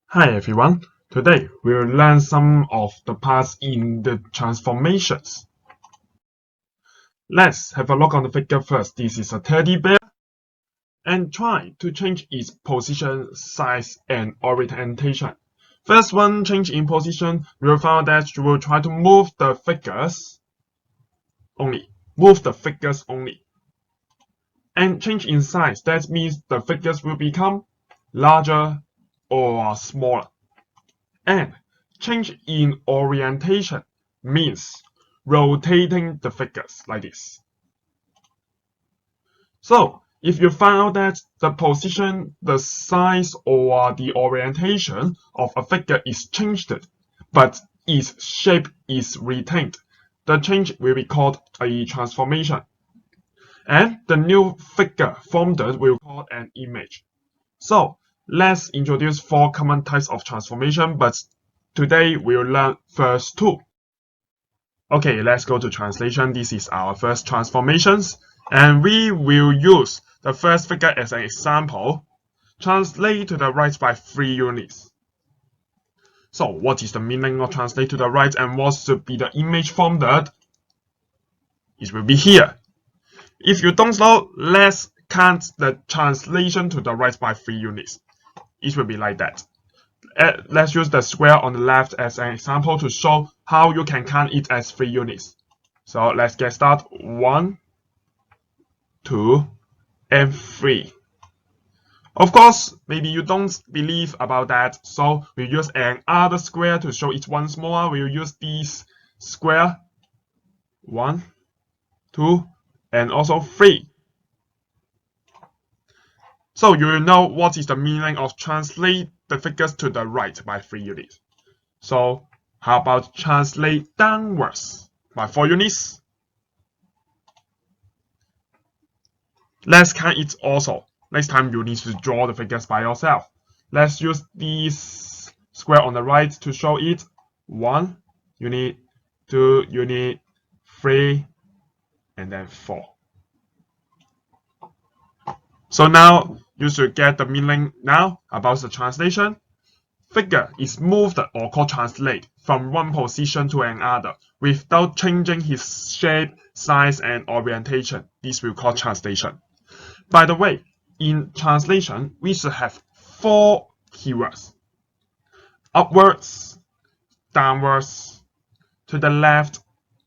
Hi everyone, today we'll learn some of the parts in the transformations. Let's have a look on the figure first. This is a teddy bear and try to change its position, size and orientation. First one, change in position, we'll find that you will try to move the figures only. Move the figures only. And change in size, that means the figures will become larger or smaller. And change in orientation means rotating the figures like this. So if you found that the position, the size, or the orientation of a figure is changed, but its shape is retained, the change will be called a transformation. And the new figure formed will be called an image. So let's introduce 4 common types of transformation, but today we'll learn first 2. Okay, let's go to translation. This is our first transformations, and we will use the first figure as an example. Translate to the right by 3 units. So what is the meaning of translate to the right and what should be the image formed? It will be here. If you don't know, let's count the translation to the right by 3 units. It will be like that. Let's use the square on the left as an example to show how you can count it as 3 units. So let's get started. 1, 2, and 3. Of course, maybe you don't believe about that, so we use another square to show it once more. We'll use this square. 1, 2, and also 3. So you will know what is the meaning of translate the figures to the right by 3 units. So how about translate downwards by 4 units? Let's count it also. Next time you need to draw the figures by yourself. Let's use this square on the right to show it. 1 unit, 2 unit, 3, and then 4. So now you should get the meaning now about the translation. Figure is moved or called translate from one position to another without changing his shape, size, and orientation. This will call translation. By the way, in translation, we should have 4 keywords. Upwards, downwards, to the left,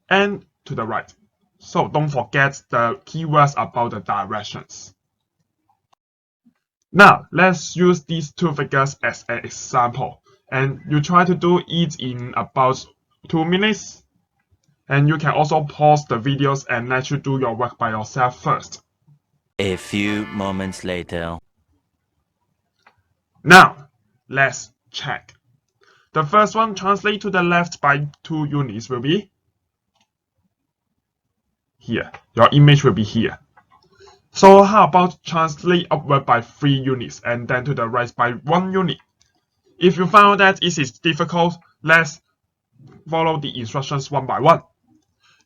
and to the right. So don't forget the keywords about the directions. Now, let's use these 2 figures as an example. And you try to do it in about 2 minutes. And you can also pause the videos and let you do your work by yourself first. A few moments later. Now, let's check. The first one, translate to the left by 2 units, will be here. Your image will be here. So how about translate upward by 3 units and then to the right by 1 unit? If you found that it is difficult, let's follow the instructions one by one.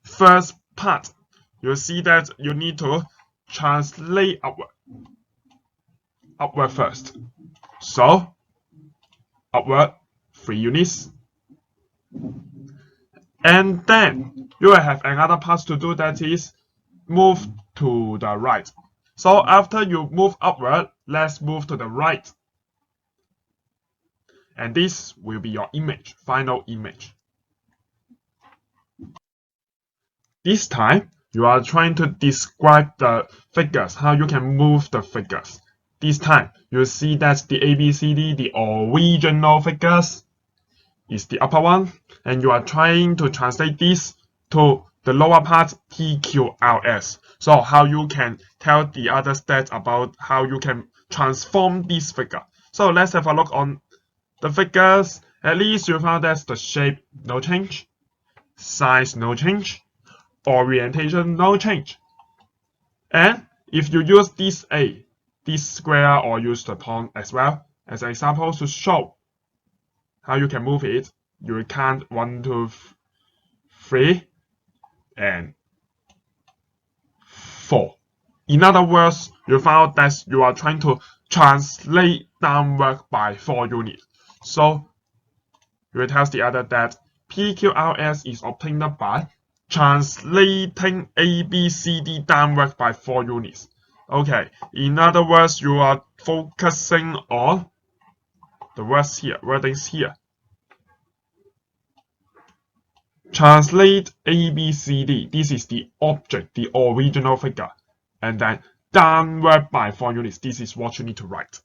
First part, you'll see that you need to translate upward. Upward first. So, upward 3 units. And then you will have another part to do, that is move to the right. So after you move upward, let's move to the right. And this will be your image, final image. This time, you are trying to describe the figures, how you can move the figures. This time, you see that the ABCD, the original figures, is the upper one, and you are trying to translate this to the lower part, TQRS. So how you can tell the other stats about how you can transform this figure. So let's have a look on the figures. At least you found that the shape no change, size no change, orientation no change. And if you use this square, or use the point as well as an example to show how you can move it, you will count 1, 2, 3, and 4. In other words, you found that you are trying to translate downward by 4 units. So we will tell the other that PQRS is obtained by translating ABCD downward by 4 units. Okay, in other words, you are focusing on the words here, wordings here. Translate ABCD. This is the object, the original figure. And then downward by 4 units. This is what you need to write.